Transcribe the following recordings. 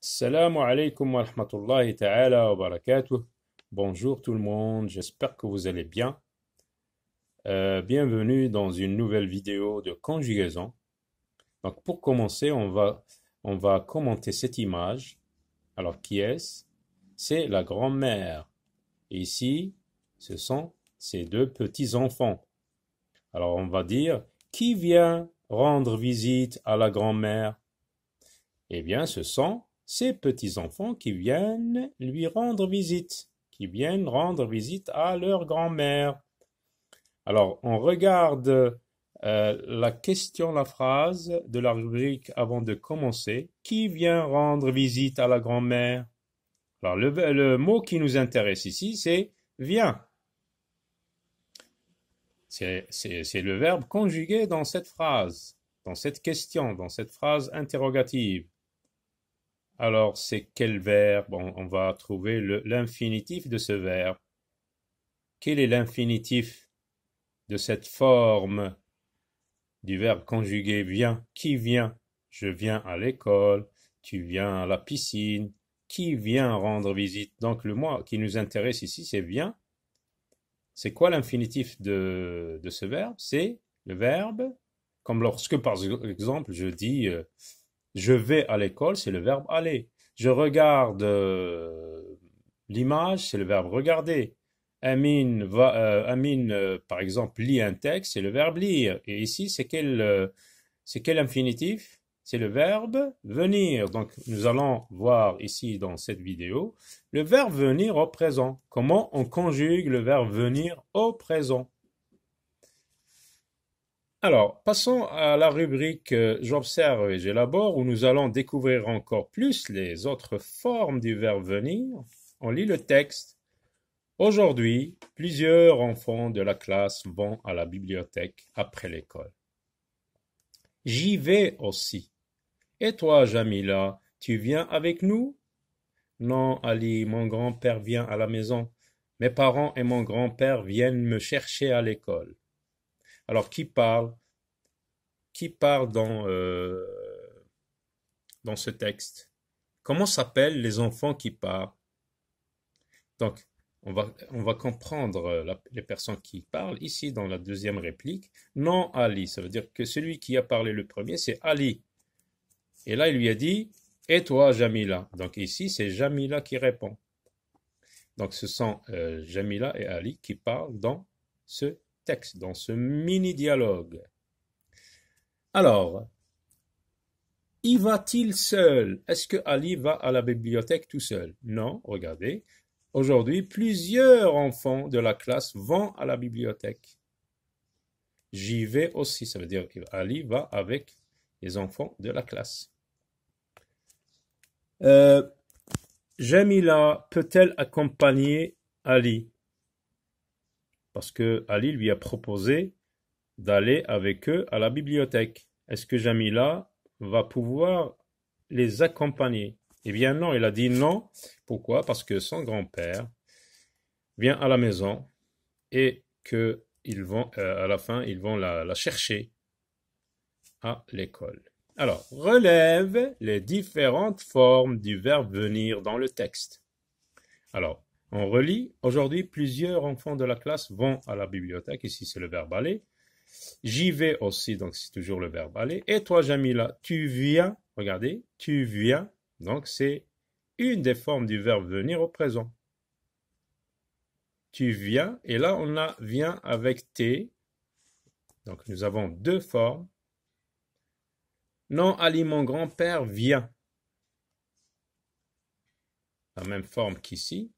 Salam alaikum wa rahmatullahi ta'ala wa barakatuh. Bonjour tout le monde, j'espère que vous allez bien. Bienvenue dans une nouvelle vidéo de conjugaison. Donc pour commencer, on va commenter cette image. Alors qui est-ce? C'est la grand-mère. Et ici, ce sont ses deux petits-enfants. Alors on va dire, qui vient rendre visite à la grand-mère? Eh bien, ce sont ses petits-enfants qui viennent lui rendre visite, qui viennent rendre visite à leur grand-mère. Alors, on regarde la question, la phrase de la rubrique avant de commencer. Qui vient rendre visite à la grand-mère? Alors, le mot qui nous intéresse ici, c'est vient. C'est le verbe conjugué dans cette phrase, dans cette question, dans cette phrase interrogative. Alors, c'est quel verbe? Bon, on va trouver l'infinitif de ce verbe. Quel est l'infinitif de cette forme du verbe conjugué vient? Qui vient? Je viens à l'école, tu viens à la piscine. Qui vient rendre visite? Donc, le mot qui nous intéresse ici, c'est vient. C'est quoi l'infinitif de ce verbe? C'est le verbe, comme lorsque, par exemple, je dis je vais à l'école, c'est le verbe aller. Je regarde l'image, c'est le verbe regarder. Amine par exemple, lit un texte, c'est le verbe lire. Et ici, c'est quel infinitif? C'est le verbe venir. Donc, nous allons voir ici dans cette vidéo le verbe venir au présent. Comment on conjugue le verbe venir au présent? Alors, passons à la rubrique J'observe et j'élabore, où nous allons découvrir encore plus les autres formes du verbe venir. On lit le texte. Aujourd'hui, plusieurs enfants de la classe vont à la bibliothèque après l'école. J'y vais aussi. Et toi, Jamila, tu viens avec nous? Non, Ali, mon grand-père vient à la maison. Mes parents et mon grand-père viennent me chercher à l'école. Alors, qui parle? Qui parle dans ce texte? Comment s'appellent les enfants qui parlent? Donc, on va comprendre les personnes qui parlent ici dans la deuxième réplique. Non, Ali, ça veut dire que celui qui a parlé le premier, c'est Ali. Et là, il lui a dit, et toi, Jamila? Donc ici, c'est Jamila qui répond. Donc ce sont Jamila et Ali qui parlent dans ce texte, dans ce mini-dialogue. Alors, y va-t-il seul? Est-ce que Ali va à la bibliothèque tout seul? Non, regardez. Aujourd'hui, plusieurs enfants de la classe vont à la bibliothèque. J'y vais aussi, ça veut dire qu'Ali va avec les enfants de la classe. Jamila peut-elle accompagner Ali? Parce que Ali lui a proposé d'aller avec eux à la bibliothèque. Est-ce que Jamila va pouvoir les accompagner? Eh bien non, il a dit non. Pourquoi? Parce que son grand-père vient à la maison et que à la fin, ils vont la chercher à l'école. Alors, relève les différentes formes du verbe venir dans le texte. Alors, on relit. Aujourd'hui, plusieurs enfants de la classe vont à la bibliothèque. Ici, c'est le verbe aller. J'y vais aussi, donc c'est toujours le verbe aller. Et toi, Jamila, tu viens. Regardez, tu viens. Donc, c'est une des formes du verbe venir au présent. Tu viens. Et là, on a vient avec T. Donc, nous avons deux formes. Non, Ali, mon grand-père vient. La même forme qu'ici.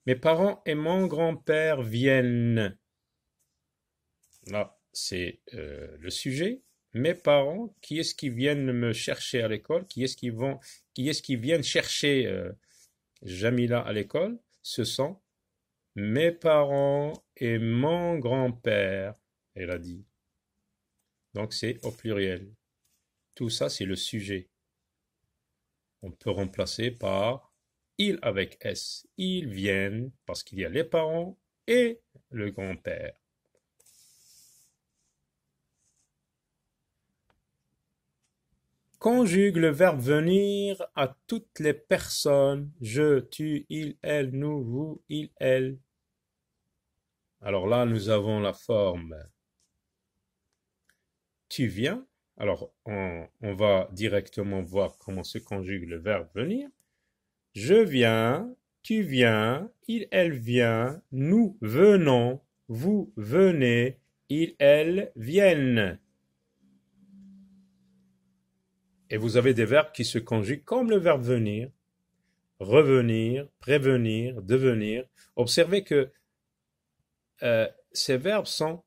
Mes parents et mon grand-père viennent. Là, c'est le sujet. Mes parents, qui est-ce qui viennent me chercher à l'école? Qui est-ce qui viennent chercher Jamila à l'école? Ce sont mes parents et mon grand-père, elle a dit. Donc c'est au pluriel. Tout ça, c'est le sujet. On peut remplacer par ils avec S. Ils viennent parce qu'il y a les parents et le grand-père. conjugue le verbe venir à toutes les personnes. Je, tu, il, elle, nous, vous, il, elle. Alors là, nous avons la forme tu viens. Alors, on va directement voir comment se conjugue le verbe venir. Je viens, tu viens, il, elle vient, nous venons, vous venez, il, elle viennent. Et vous avez des verbes qui se conjuguent comme le verbe venir, revenir, prévenir, devenir. Observez que ces verbes sont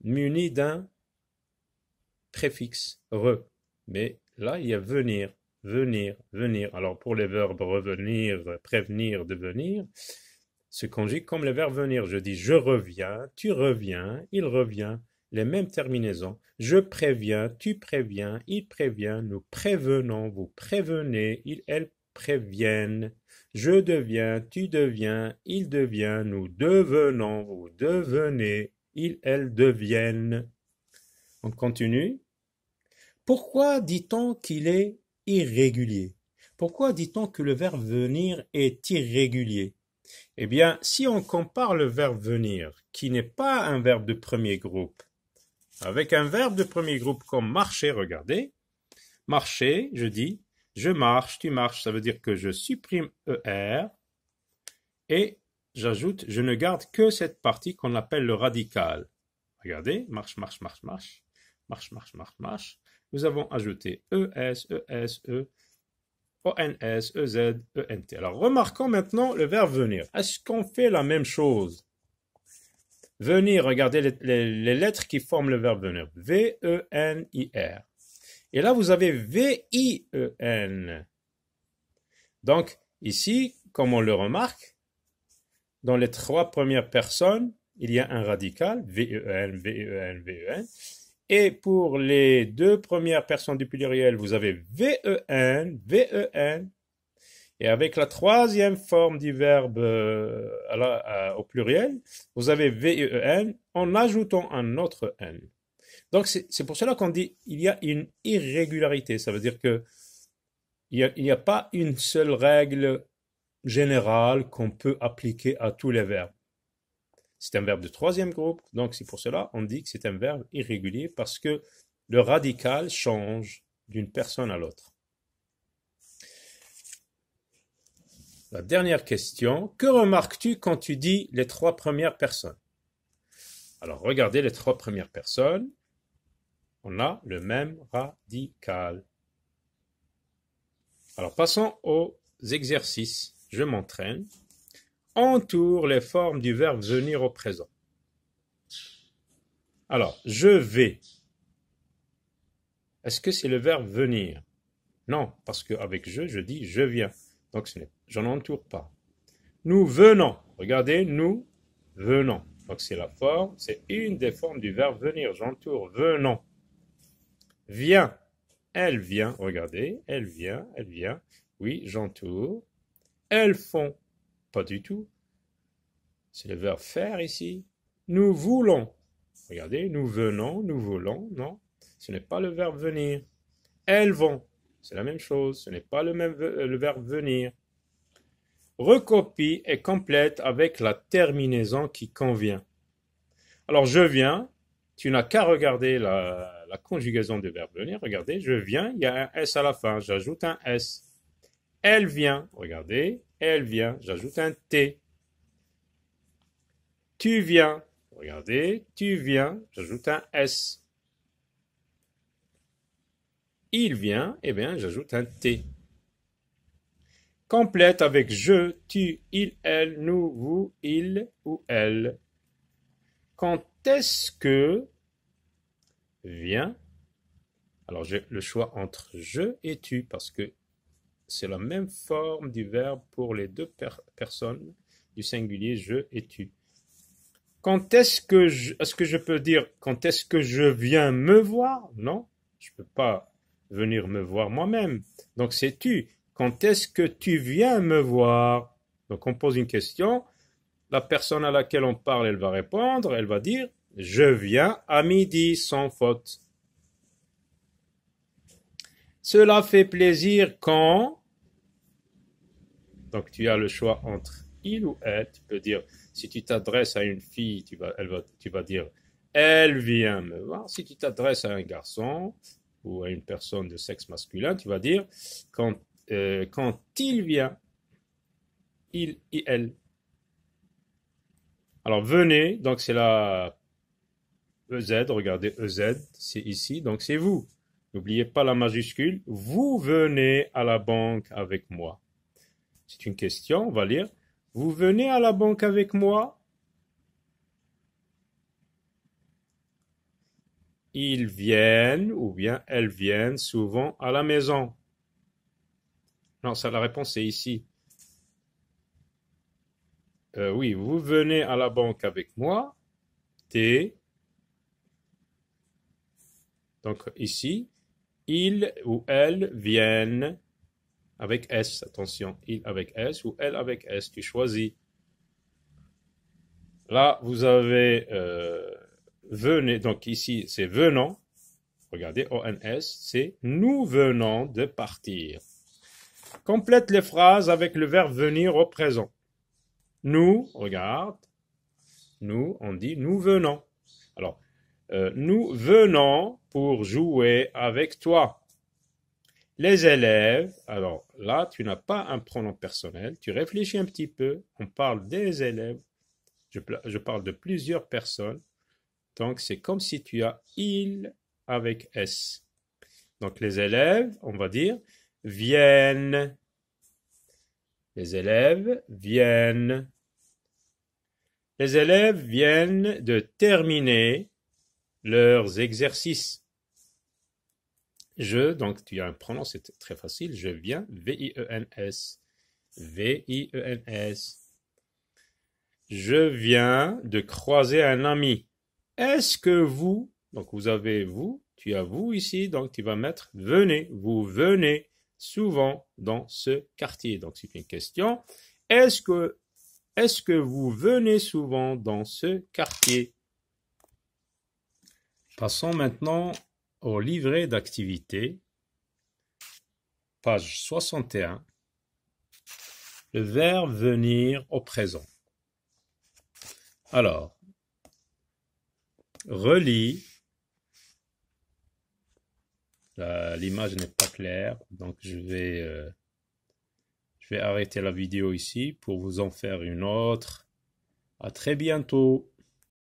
munis d'un préfixe, re. Mais là, il y a venir, venir, venir. Alors pour les verbes revenir, prévenir, devenir, se conjuguent comme le verbe venir. Je dis je reviens, tu reviens, il revient. Les mêmes terminaisons. Je préviens, tu préviens, il prévient, nous prévenons, vous prévenez, il, elle préviennent. Je deviens, tu deviens, il devient, nous devenons, vous devenez, il, elle deviennent. On continue. Pourquoi dit-on qu'il est irrégulier? Pourquoi dit-on que le verbe venir est irrégulier? Eh bien, si on compare le verbe venir, qui n'est pas un verbe de premier groupe, avec un verbe de premier groupe comme marcher, regardez. Marcher, je dis, je marche, tu marches, ça veut dire que je supprime ER et j'ajoute, je ne garde que cette partie qu'on appelle le radical. Regardez, marche, marche, marche, marche, marche, marche, marche, marche. Nous avons ajouté ES, ES, E, ONS, EZ, ENT. Alors, remarquons maintenant le verbe venir. Est-ce qu'on fait la même chose? Venir, regardez les lettres qui forment le verbe venir. V-E-N-I-R. Et là, vous avez V-I-E-N. Donc, ici, comme on le remarque, dans les trois premières personnes, il y a un radical, V-E-N, V-E-N, V-E-N. Et pour les deux premières personnes du pluriel, vous avez V-E-N, V-E-N. Et avec la troisième forme du verbe au pluriel, vous avez V-E-N en ajoutant un autre N. Donc c'est pour cela qu'on dit il y a une irrégularité. Ça veut dire que il n'y a pas une seule règle générale qu'on peut appliquer à tous les verbes. C'est un verbe de troisième groupe, donc c'est pour cela qu'on dit que c'est un verbe irrégulier parce que le radical change d'une personne à l'autre. La dernière question, que remarques-tu quand tu dis les trois premières personnes? Alors, regardez les trois premières personnes. On a le même radical. Alors, passons aux exercices. Je m'entraîne. Entoure les formes du verbe venir au présent. Alors, je vais. Est-ce que c'est le verbe venir? Non, parce qu'avec je dis je viens. Donc, je n'entoure pas. Nous venons. Regardez, nous venons. Donc, c'est la forme, c'est une des formes du verbe venir. J'entoure, venons. Viens. Elle vient. Regardez, elle vient, elle vient. Oui, j'entoure. Elles font. Pas du tout. C'est le verbe faire ici. Nous voulons. Regardez, nous venons, nous voulons. Non, ce n'est pas le verbe venir. Elles vont. C'est la même chose, ce n'est pas le verbe venir. Recopie et complète avec la terminaison qui convient. Alors, je viens, tu n'as qu'à regarder la conjugaison du verbe venir. Regardez, je viens, il y a un S à la fin, j'ajoute un S. Elle vient, regardez, elle vient, j'ajoute un T. Tu viens, regardez, tu viens, j'ajoute un S. Il vient, eh bien, j'ajoute un T. Complète avec je, tu, il, elle, nous, vous, il ou elle. Quand est-ce que vient? Alors, j'ai le choix entre je et tu parce que c'est la même forme du verbe pour les deux personnes du singulier je et tu. Quand est-ce que je peux dire quand est-ce que je viens me voir? Non, je ne peux pas venir me voir moi-même. Donc c'est tu. Quand est-ce que tu viens me voir? Donc on pose une question. La personne à laquelle on parle, elle va répondre. Elle va dire je viens à midi sans faute. Cela fait plaisir quand... Donc, tu as le choix entre il ou elle. Tu peux dire, si tu t'adresses à une fille, tu vas dire, elle vient me voir. Si tu t'adresses à un garçon ou à une personne de sexe masculin, tu vas dire, quand il vient, il et elle. Alors, venez, donc c'est la EZ, regardez EZ, c'est ici, donc c'est vous. N'oubliez pas la majuscule. Vous venez à la banque avec moi. C'est une question, on va lire. Vous venez à la banque avec moi? Ils viennent ou bien elles viennent souvent à la maison. Non, ça la réponse est ici. Oui, vous venez à la banque avec moi. T. Donc ici, ils ou elles viennent avec S. Attention, il avec S ou elle avec S. Tu choisis. Là, vous avez venez. Donc ici, c'est venant. Regardez, ONS, c'est nous venons de partir. Complète les phrases avec le verbe venir au présent. Nous, regarde, nous, on dit nous venons. Alors, nous venons pour jouer avec toi. Les élèves, alors là, tu n'as pas un pronom personnel, tu réfléchis un petit peu, on parle des élèves, je parle de plusieurs personnes, donc c'est comme si tu as il avec S. Donc les élèves, on va dire, viennent. Les élèves viennent. Les élèves viennent de terminer leurs exercices. Je, donc tu as un pronom, c'est très facile, je viens, V-I-E-N-S. V-I-E-N-S. Je viens de croiser un ami. Est-ce que vous, donc vous avez vous, tu as vous ici, donc tu vas mettre venez, vous venez souvent dans ce quartier. Donc c'est une question. Est-ce que vous venez souvent dans ce quartier? Passons maintenant au livret d'activité, page 61. Le verbe venir au présent. Alors, relis. L'image n'est pas claire, donc je vais arrêter la vidéo ici pour vous en faire une autre. À très bientôt.